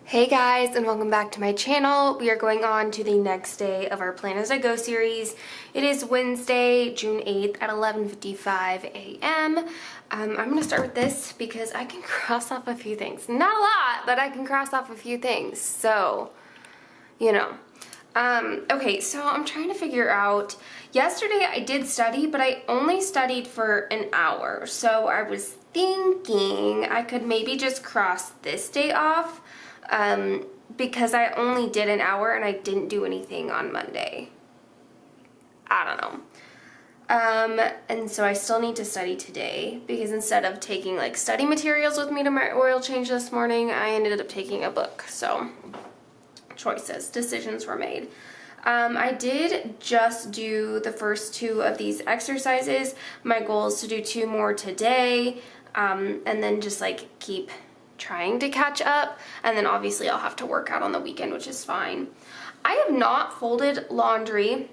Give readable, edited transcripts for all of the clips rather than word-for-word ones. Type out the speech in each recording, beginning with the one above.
Hey guys, and welcome back to my channel. We are going on to the next day of our Plan As I Go series. It is Wednesday, June 8th at 11:55 a.m. I'm going to start with this because I can cross off a few things. Not a lot, but I can cross off a few things. So, you know. Okay, so I'm trying to figure out, yesterday I did study, but I only studied for an hour. So I was thinking I could maybe just cross this day off. Because I only did an hour and I didn't do anything on Monday. I don't know. And so I still need to study today because instead of taking like study materials with me to my oil change this morning, I ended up taking a book. So decisions were made. I did just do the first two of these exercises. My goal is to do 2 more today, and then just like keep trying to catch up, and then obviously I'll have to work out on the weekend, which is fine. I have not folded laundry,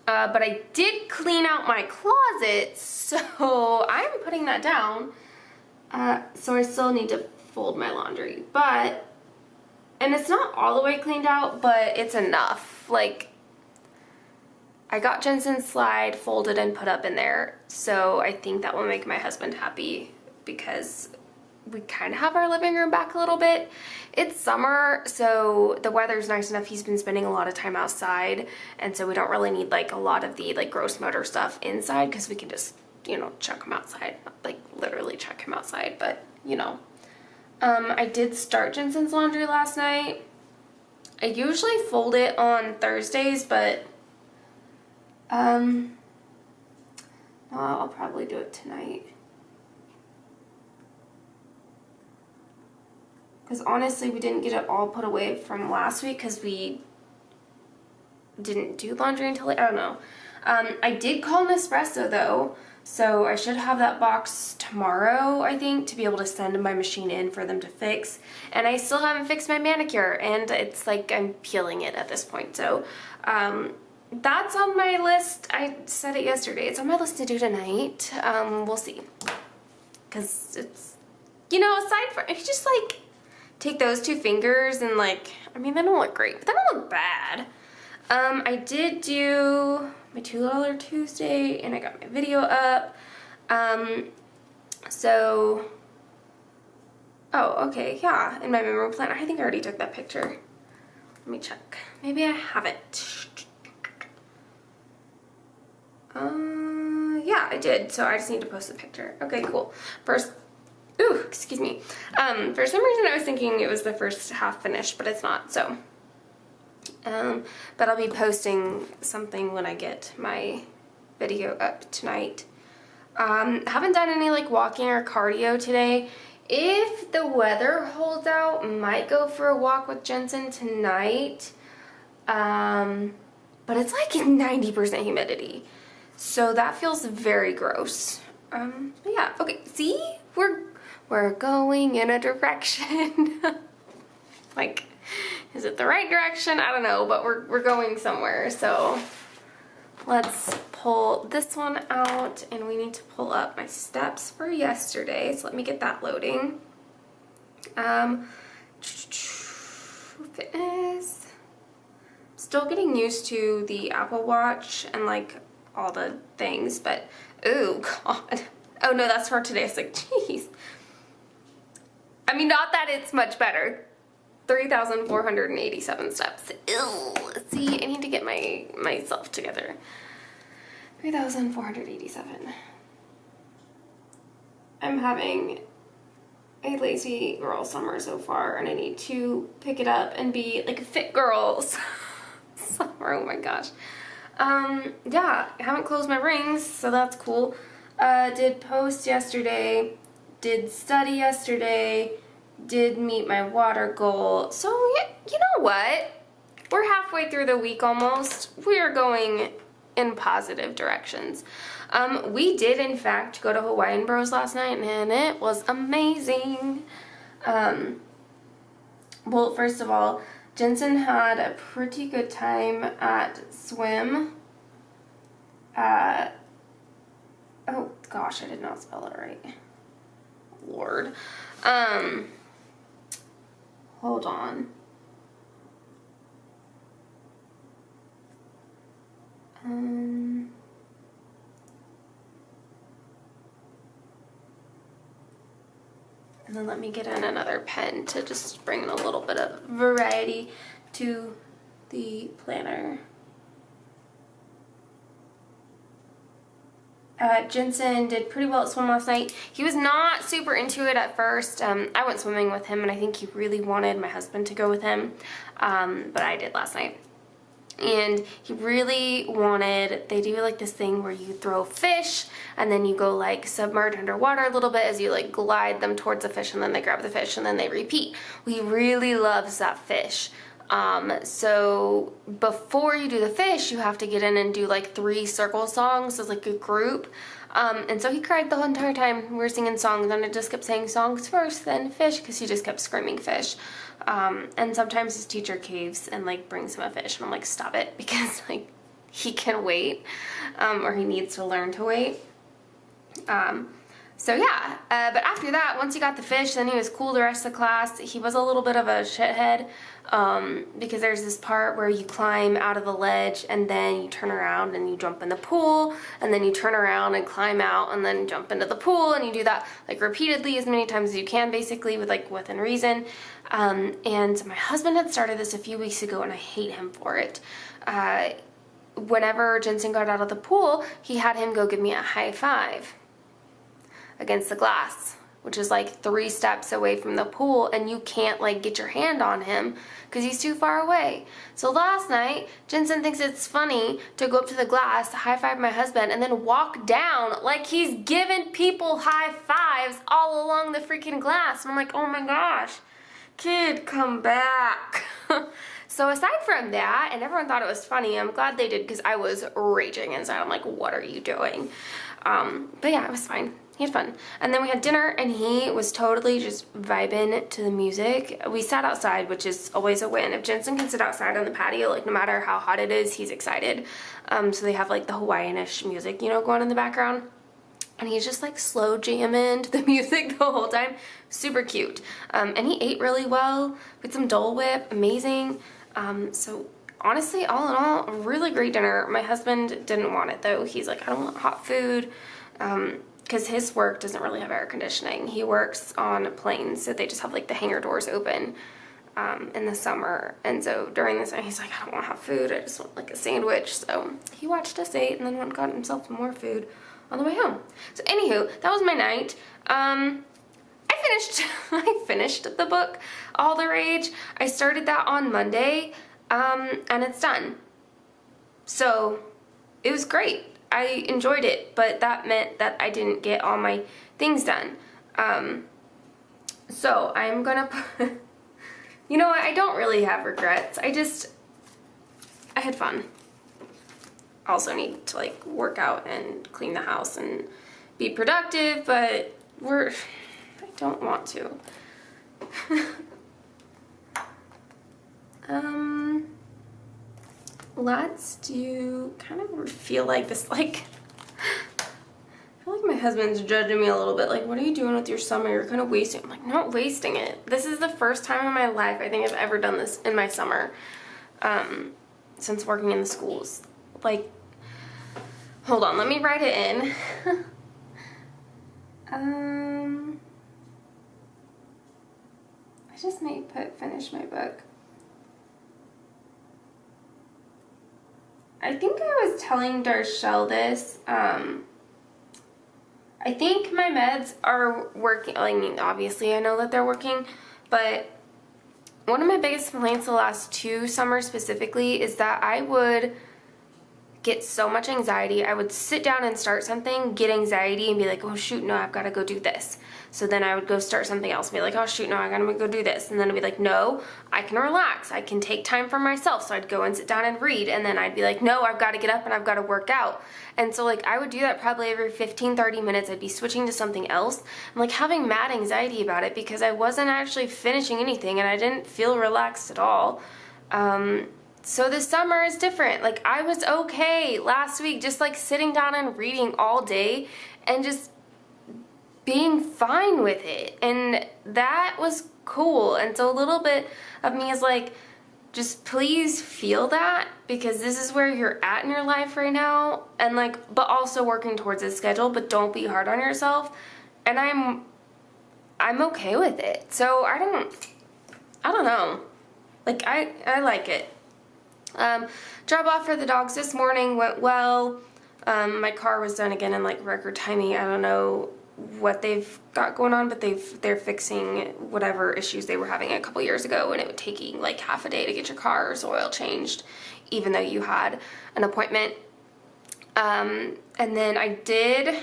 but I did clean out my closet, so I'm putting that down. So I still need to fold my laundry, and it's not all the way cleaned out, but it's enough. Like, I got Jensen's slide folded and put up in there, so I think that will make my husband happy because we kind of have our living room back a little bit. It's summer, so the weather's nice enough. He's been spending a lot of time outside, and so we don't really need like a lot of the like gross motor stuff inside because we can just, you know, chuck him outside. Like literally chuck him outside, but you know. I did start Jensen's laundry last night. I usually fold it on Thursdays, but no, I'll probably do it tonight. Because honestly, we didn't get it all put away from last week because we didn't do laundry until, I don't know. I did call Nespresso though, so I should have that box tomorrow, I think, to be able to send my machine in for them to fix. And I still haven't fixed my manicure, and it's like I'm peeling it at this point. So that's on my list. I said it yesterday. It's on my list to do tonight. We'll see. Because it's, you know, aside from, it's just like, take those 2 fingers and like, I mean, they don't look great, but they don't look bad. I did do my $2 Tuesday and I got my video up. Oh, okay, yeah, in my memory plan, I think I already took that picture. Let me check. Maybe I haven't. Yeah, I did, so I just need to post the picture. Okay, cool. Ooh, excuse me. For some reason I was thinking it was the first half finished, but it's not, so. But I'll be posting something when I get my video up tonight. Haven't done any like walking or cardio today. If the weather holds out, might go for a walk with Jensen tonight. But it's like 90% humidity. So that feels very gross. But yeah, okay, see? We're going in a direction. Like, is it the right direction? I don't know, but we're going somewhere. So let's pull this one out, and we need to pull up my steps for yesterday. So let me get that loading. Fitness. Still getting used to the Apple Watch and like all the things, but oh god. Oh no, that's for today. It's like, jeez. I mean, not that it's much better. 3,487 steps. Ew. See, I need to get myself together. 3,487. I'm having a lazy girl summer so far, and I need to pick it up and be like a fit girl summer. Oh my gosh. Yeah, I haven't closed my rings, so that's cool. Did post yesterday, did study yesterday, did meet my water goal. So, yeah, you know what? We're halfway through the week almost. We are going in positive directions. We did, in fact, go to Hawaiian Bros last night, and it was amazing. Well, first of all, Jensen had a pretty good time at swim. Oh gosh, I did not spell it right. Lord. hold on. And then let me get in another pen to just bring in a little bit of variety to the planner. Jensen did pretty well at swim last night. He was not super into it at first. I went swimming with him and I think he really wanted my husband to go with him, but I did last night. And he really wanted, they do like this thing where you throw fish and then you go like submerged underwater a little bit as you like glide them towards the fish, and then they grab the fish and then they repeat. Well, he really loves that fish. So before you do the fish, you have to get in and do like 3 circle songs as like a group. And so he cried the whole entire time we were singing songs, and I just kept saying songs first, then fish, because he just kept screaming fish. And sometimes his teacher caves and like brings him a fish, and I'm like, stop it, because like he can wait, or he needs to learn to wait. So yeah, but after that, once he got the fish, then he was cool the rest of the class. He was a little bit of a shithead, because there's this part where you climb out of the ledge and then you turn around and you jump in the pool, and then you turn around and climb out and then jump into the pool, and you do that like repeatedly as many times as you can, basically, with like within reason. And my husband had started this a few weeks ago and I hate him for it. Whenever Jensen got out of the pool, he had him go give me a high five against the glass, which is like 3 steps away from the pool, and you can't like get your hand on him because he's too far away. So last night, Jensen thinks it's funny to go up to the glass, high five my husband, and then walk down like he's giving people high fives all along the freaking glass. And I'm like, oh my gosh, kid, come back. So aside from that, and everyone thought it was funny, I'm glad they did, because I was raging inside. I'm like, what are you doing? But yeah, it was fine. He had fun. And then we had dinner, and he was totally just vibing to the music. We sat outside, which is always a win. If Jensen can sit outside on the patio, like no matter how hot it is, he's excited. So they have like the Hawaiian-ish music, you know, going in the background. And he's just like slow jamming to the music the whole time. Super cute. And he ate really well with some Dole Whip. Amazing. So honestly, all in all, a really great dinner. My husband didn't want it though. He's like, I don't want hot food. Because his work doesn't really have air conditioning. He works on planes, so they just have like the hangar doors open in the summer. And so during this time, he's like, I don't want hot food. I just want like a sandwich. So he watched us eat and then went and got himself more food on the way home. So anywho, that was my night. I finished the book, All the Rage. I started that on Monday, and it's done. So it was great. I enjoyed it, but that meant that I didn't get all my things done. So I'm gonna put, you know what, I don't really have regrets. I had fun. Also need to like work out and clean the house and be productive, but I don't want to. Let's do kind of feel like this, like, I feel like my husband's judging me a little bit, like, what are you doing with your summer? You're kind of wasting. I'm like, not wasting it. This is the first time in my life I think I've ever done this in my summer, since working in the schools. Like, hold on, let me write it in. I just may put finish my book. I think I was telling Darshell this. I think my meds are working. I mean, obviously I know that they're working, but one of my biggest complaints the last 2 summers specifically is that I would get so much anxiety. I would sit down and start something, get anxiety, and be like, oh shoot, no, I've got to go do this. So then I would go start something else and be like, oh shoot, no, I gotta go do this. And then I'd be like, no, I can relax. I can take time for myself. So I'd go and sit down and read. And then I'd be like, no, I've got to get up and I've got to work out. And so like I would do that probably every 15-30 minutes. I'd be switching to something else. I'm like having mad anxiety about it because I wasn't actually finishing anything and I didn't feel relaxed at all. So this summer is different. Like I was okay last week just like sitting down and reading all day and just being fine with it, and that was cool. And so a little bit of me is like, just please feel that, because this is where you're at in your life right now, and like, but also working towards a schedule, but don't be hard on yourself. And I'm okay with it. So I don't know. Like, I like it. Drop off for the dogs this morning went well. My car was done again in like record timing. I don't know what they've got going on, but they're fixing whatever issues they were having a couple years ago, and it was taking like half a day to get your car's oil changed, even though you had an appointment. And then I did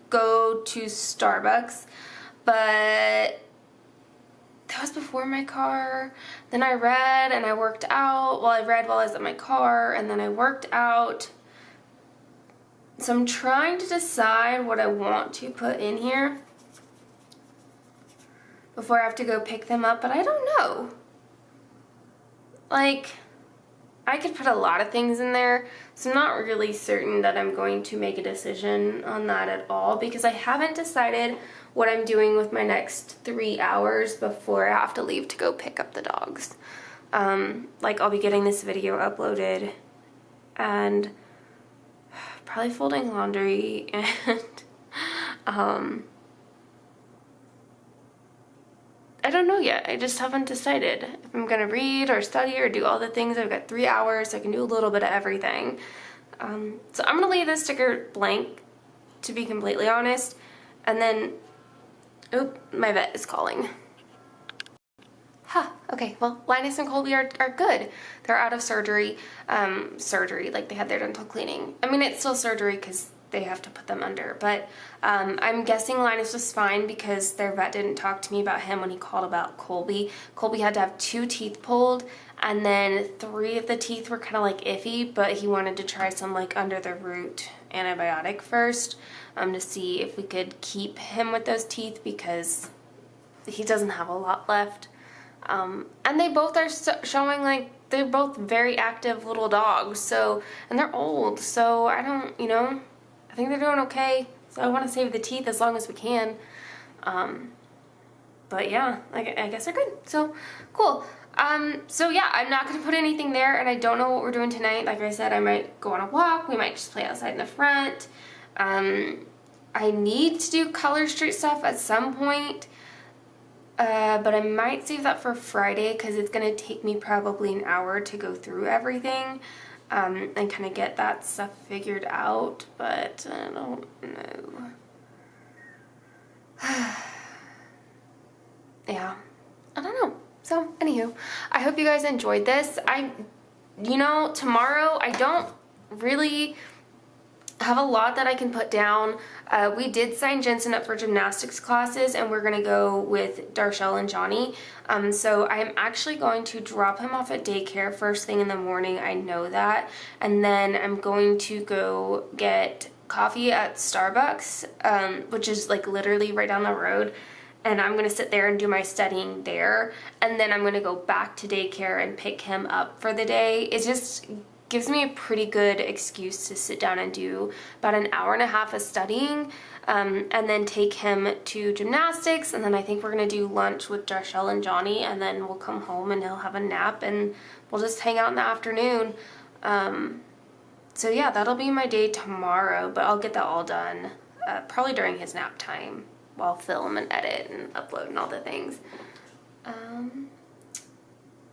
go to Starbucks, but that was before my car. Then I read and I worked out. Well, I read while I was in my car, and then I worked out. So I'm trying to decide what I want to put in here before I have to go pick them up, but I don't know. Like, I could put a lot of things in there, so I'm not really certain that I'm going to make a decision on that at all, because I haven't decided what I'm doing with my next 3 hours before I have to leave to go pick up the dogs. Like, I'll be getting this video uploaded and probably folding laundry, and I don't know yet. I just haven't decided if I'm gonna read or study or do all the things. I've got 3 hours, so I can do a little bit of everything. So I'm gonna leave this sticker blank, to be completely honest, and then, oop, my vet is calling. Okay, well, Linus and Colby are good. They're out of surgery, like they had their dental cleaning. I mean, it's still surgery because they have to put them under, but I'm guessing Linus was fine because their vet didn't talk to me about him when he called about Colby. Colby had to have 2 teeth pulled, and then 3 of the teeth were kind of like iffy, but he wanted to try some like under the root antibiotic first, to see if we could keep him with those teeth, because he doesn't have a lot left. And they both are showing like they're both very active little dogs, so, and they're old, so I don't, you know, I think they're doing okay, so I want to save the teeth as long as we can. But yeah, I guess they're good, so cool. So yeah, I'm not going to put anything there, and I don't know what we're doing tonight. Like I said, I might go on a walk, we might just play outside in the front. I need to do Color Street stuff at some point. But I might save that for Friday, because it's going to take me probably an hour to go through everything, and kind of get that stuff figured out, but I don't know. Yeah, I don't know. So, anywho, I hope you guys enjoyed this. You know, tomorrow I don't really have a lot that I can put down. We did sign Jensen up for gymnastics classes, and we're gonna go with Darshell and Johnny. So I'm actually going to drop him off at daycare first thing in the morning, I know that, and then I'm going to go get coffee at Starbucks, which is like literally right down the road, and I'm gonna sit there and do my studying there, and then I'm gonna go back to daycare and pick him up for the day. It just gives me a pretty good excuse to sit down and do about an hour and a half of studying, and then take him to gymnastics, and then I think we're gonna do lunch with Darshell and Johnny, and then we'll come home and he'll have a nap, and we'll just hang out in the afternoon. So yeah, that'll be my day tomorrow, but I'll get that all done probably during his nap time, while I'll film and edit and upload and all the things.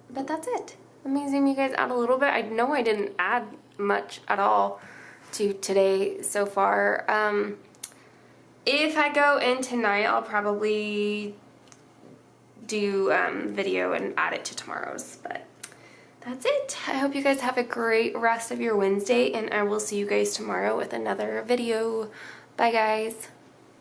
But that's it. Let me zoom you guys out a little bit. I know I didn't add much at all to today so far. If I go in tonight, I'll probably do video and add it to tomorrow's, but that's it. I hope you guys have a great rest of your Wednesday, and I will see you guys tomorrow with another video. Bye, guys.